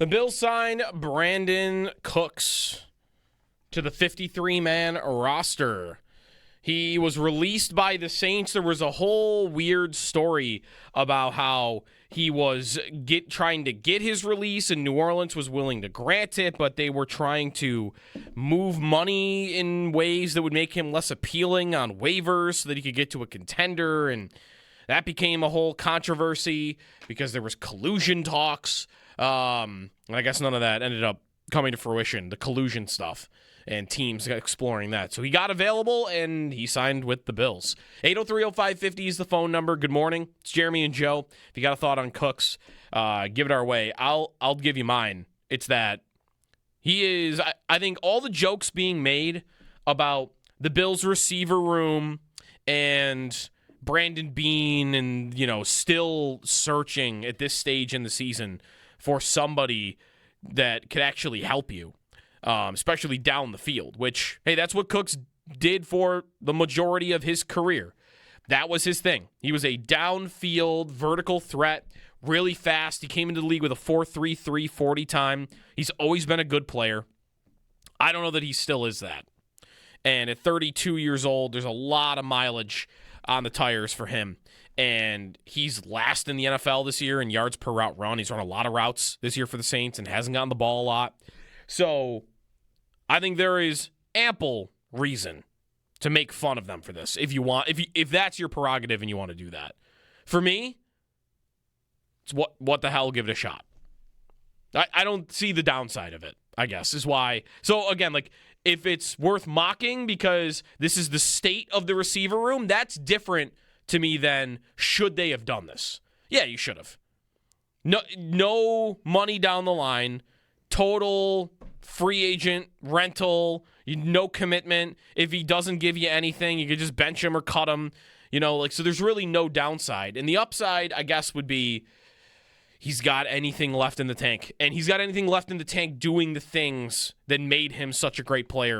The Bills signed Brandin Cooks to the 53-man roster. He was released by the Saints. There was a whole weird story about how he was trying to get his release, and New Orleans was willing to grant it, but they were trying to move money in ways that would make him less appealing on waivers so that he could get to a contender, and that became a whole controversy because there was collusion talks. And I guess none of that ended up coming to fruition, the collusion stuff, and teams exploring that. So he got available, and he signed with the Bills. 803-0550 is the phone number. Good morning. It's Jeremy and Joe. If you got a thought on Cooks, give it our way. I'll give you mine. It's that he is, I think all the jokes being made about the Bills receiver room and Brandon Beane and, still searching at this stage in the season for somebody that could actually help you, especially down the field, which, hey, that's what Cooks did for the majority of his career. That was his thing. He was a downfield vertical threat, really fast. He came into the league with a 4.33 40 time. He's always been a good player. I don't know that he still is that. And at 32 years old, there's a lot of mileage on the tires for him. And he's last in the NFL this year in yards per route run. He's run a lot of routes this year for the Saints and hasn't gotten the ball a lot. So I think there is ample reason to make fun of them for this if you want, if that's your prerogative and you want to do that. For me, it's what the hell, give it a shot. I don't see the downside of it, I guess, is why. So again, if it's worth mocking because this is the state of the receiver room, that's different to me than should they have done this. Yeah, you should have. No money down the line, total free agent rental, no commitment. If he doesn't give you anything, you could just bench him or cut him. So there's really no downside. And the upside, I guess, would be he's got anything left in the tank. And he's got anything left in the tank doing the things that made him such a great player